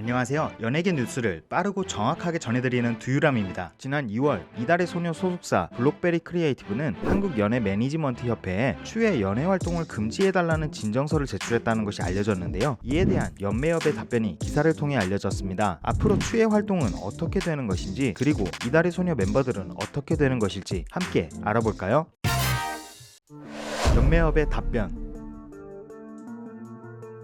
안녕하세요. 연예계 뉴스를 빠르고 정확하게 전해드리는 두유람입니다. 지난 2월 이달의 소녀 소속사 블록베리 크리에이티브는 한국연예매니지먼트협회에 추후에 연예활동을 금지해달라는 진정서를 제출했다는 것이 알려졌는데요. 이에 대한 연매협의 답변이 기사를 통해 알려졌습니다. 앞으로 추후의 활동은 어떻게 되는 것인지, 그리고 이달의 소녀 멤버들은 어떻게 되는 것일지 함께 알아볼까요? 연매협의 답변.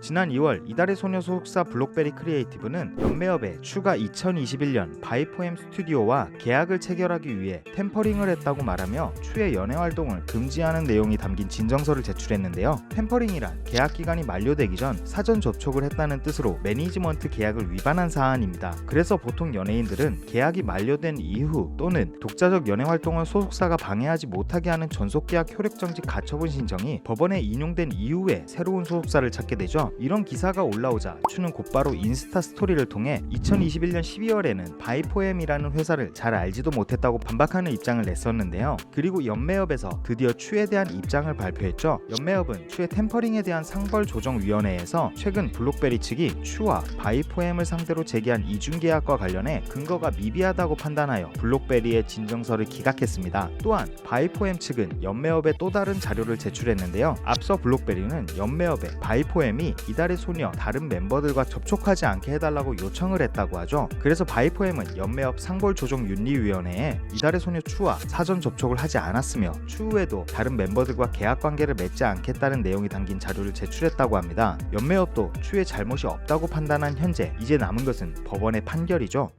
지난 2월 이달의 소녀 소속사 블록베리 크리에이티브는 연매협에 추가 2021년 바이포엠 스튜디오와 계약을 체결하기 위해 템퍼링을 했다고 말하며 추후에 연예활동을 금지하는 내용이 담긴 진정서를 제출했는데요. 템퍼링이란 계약 기간이 만료되기 전 사전 접촉을 했다는 뜻으로 매니지먼트 계약을 위반한 사안입니다. 그래서 보통 연예인들은 계약이 만료된 이후 또는 독자적 연예활동을 소속사가 방해하지 못하게 하는 전속계약 효력정지 가처분 신청이 법원에 인용된 이후에 새로운 소속사를 찾게 되죠. 이런 기사가 올라오자 추는 곧바로 인스타 스토리를 통해 2021년 12월에는 바이포엠이라는 회사를 잘 알지도 못했다고 반박하는 입장을 냈었는데요. 그리고 연매협에서 드디어 추에 대한 입장을 발표했죠. 연매협은 추의 템퍼링에 대한 상벌조정위원회에서 최근 블록베리 측이 추와 바이포엠을 상대로 제기한 이중계약과 관련해 근거가 미비하다고 판단하여 블록베리의 진정서를 기각했습니다. 또한 바이포엠 측은 연매협에 또 다른 자료를 제출했는데요. 앞서 블록베리는 연매협에 바이포엠이 이달의 소녀 다른 멤버들과 접촉하지 않게 해달라고 요청을 했다고 하죠. 그래서 바이포엠은 연매협 상벌조정윤리위원회에 이달의 소녀 추와 사전 접촉을 하지 않았으며 추후에도 다른 멤버들과 계약관계를 맺지 않겠다는 내용이 담긴 자료를 제출했다고 합니다. 연매협도 추에 잘못이 없다고 판단한 현재 이제 남은 것은 법원의 판결이죠.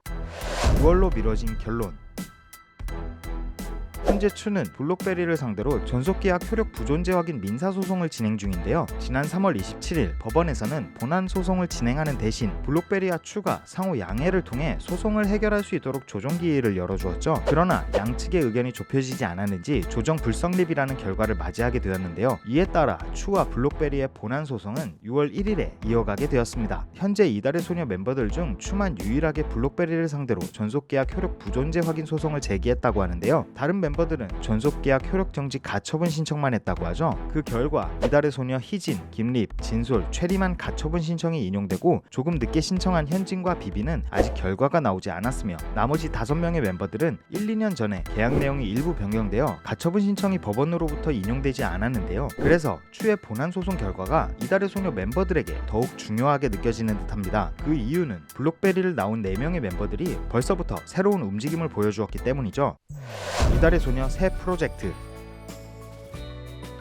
9월로 미뤄진 결론. 현재 추는 블록베리를 상대로 전속계약 효력 부존재 확인 민사소송을 진행 중인데요. 지난 3월 27일 법원에서는 본안 소송을 진행하는 대신 블록베리와 추가 상호 양해를 통해 소송을 해결할 수 있도록 조정기일을 열어주었죠. 그러나 양측의 의견이 좁혀지지 않았는지 조정 불성립이라는 결과를 맞이하게 되었는데요. 이에 따라 추와 블록베리의 본안 소송은 6월 1일에 이어가게 되었습니다. 현재 이달의 소녀 멤버들 중 추만 유일하게 블록베리를 상대로 전속계약 효력 부존재 확인 소송을 제기했다고 하는데요. 다른 멤버들은 전속계약 효력정지 가처분 신청만 했다고 하죠. 그 결과 이달의 소녀 희진, 김립, 진솔, 최리만 가처분 신청이 인용되고 조금 늦게 신청한 현진과 비비는 아직 결과가 나오지 않았으며 나머지 5명의 멤버들은 1, 2년 전에 계약 내용이 일부 변경되어 가처분 신청이 법원으로부터 인용되지 않았는데요. 그래서 추의 본안 소송 결과가 이달의 소녀 멤버들에게 더욱 중요하게 느껴지는 듯합니다. 그 이유는 블록베리를 나온 4명의 멤버들이 벌써부터 새로운 움직임을 보여주었기 때문이죠. 이달의 소녀 새 프로젝트.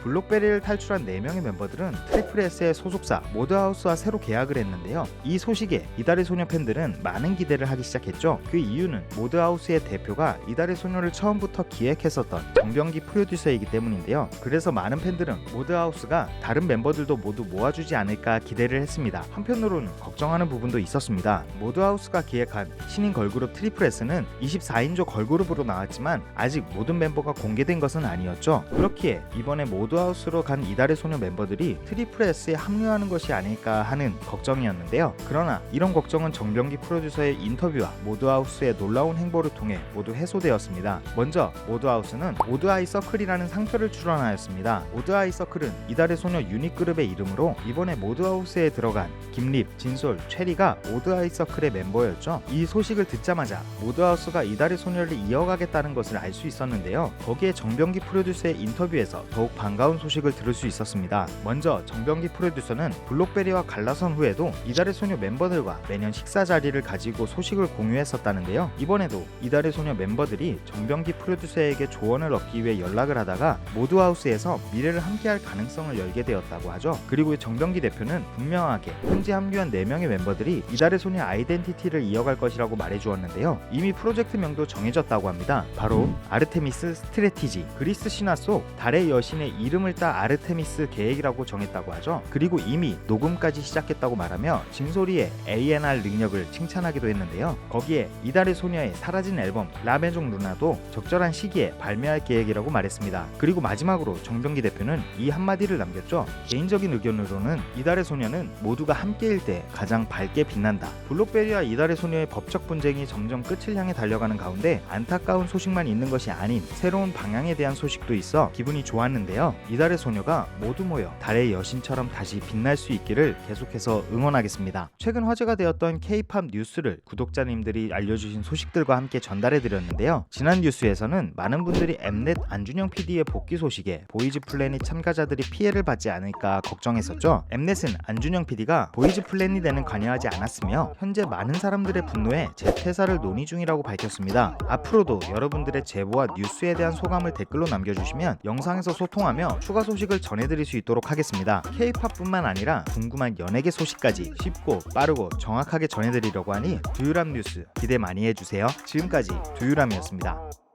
블록베리를 탈출한 4명의 멤버들은 트리플 S의 소속사 모드하우스와 새로 계약을 했는데요. 이 소식에 이달의 소녀 팬들은 많은 기대를 하기 시작했죠. 그 이유는 모드하우스의 대표가 이달의 소녀를 처음부터 기획했었던 정병기 프로듀서이기 때문인데요. 그래서 많은 팬들은 모드하우스가 다른 멤버들도 모두 모아주지 않을까 기대를 했습니다. 한편으로는 걱정하는 부분도 있었습니다. 모드하우스가 기획한 신인 걸그룹 트리플 S는 24인조 걸그룹으로 나왔지만 아직 모든 멤버가 공개된 것은 아니었죠. 그렇기에 이번에 모드하우스로 간 이달의 소녀 멤버들이 트리플 S에 합류하는 것이 아닐까 하는 걱정이었는데요. 그러나 이런 걱정은 정병기 프로듀서의 인터뷰와 모드하우스의 놀라운 행보를 통해 모두 해소되었습니다. 먼저 모드하우스는 모드아이 서클이라는 상표를 출원하였습니다. 모드아이 서클은 이달의 소녀 유닛그룹의 이름으로 이번에 모드하우스에 들어간 김립, 진솔, 최리가 모드아이 서클의 멤버였죠. 이 소식을 듣자마자 모드하우스가 이달의 소녀를 이어가겠다는 것을 알 수 있었는데요. 거기에 정병기 프로듀서의 인터뷰에서 더욱 반가운 소식을 들을 수 있었습니다. 먼저 정병기 프로듀서는 블록베리와 갈라선 후에도 이달의 소녀 멤버들과 매년 식사 자리를 가지고 소식을 공유했었다는데요. 이번에도 이달의 소녀 멤버들이 정병기 프로듀서에게 조언을 얻기 위해 연락을 하다가 모드하우스에서 미래를 함께할 가능성을 열게 되었다고 하죠. 그리고 정병기 대표는 분명하게 현재 합류한 4명의 멤버들이 이달의 소녀 아이덴티티를 이어갈 것이라고 말해주었는데요. 이미 프로젝트명도 정해졌다고 합니다. 바로 아르테미스 스트래티지, 그리스 신화 속 달의 여신의 이름을 따 아르테미스 계획이라고 정했다고 하죠. 그리고 이미 녹음까지 시작했다고 말하며 진소리의 A&R 능력을 칭찬하기도 했는데요. 거기에 이달의 소녀의 사라진 앨범 라메종 루나도 적절한 시기에 발매할 계획이라고 말했습니다. 그리고 마지막으로 정병기 대표는 이 한마디를 남겼죠. 개인적인 의견으로는 이달의 소녀는 모두가 함께일 때 가장 밝게 빛난다. 블록베리와 이달의 소녀의 법적 분쟁이 점점 끝을 향해 달려가는 가운데 안타까운 소식만 있는 것이 아닌 새로운 방향에 대한 소식도 있어 기분이 좋았는데요. 이달의 소녀가 모두 모여 달의 여신처럼 다시 빛날 수 있기를 계속해서 응원하겠습니다. 최근 화제가 되었던 K-팝 뉴스를 구독자님들이 알려주신 소식들과 함께 전달해드렸는데요. 지난 뉴스에서는 많은 분들이 엠넷 안준영 PD의 복귀 소식에 보이즈 플래닛 참가자들이 피해를 받지 않을까 걱정했었죠. 엠넷은 안준영 PD가 보이즈 플래닛에는 관여하지 않았으며 현재 많은 사람들의 분노에 재퇴사를 논의 중이라고 밝혔습니다. 앞으로도 여러분들의 제보와 뉴스에 대한 소감을 댓글로 남겨주시면 영상에서 소통하며 추가 소식을 전해드릴 수 있도록 하겠습니다. K-팝뿐만 아니라 궁금한 연예계 소식까지 쉽고 빠르고 정확하게 전해드리려고 하니 두유람 뉴스 기대 많이 해주세요. 지금까지 두유람이었습니다.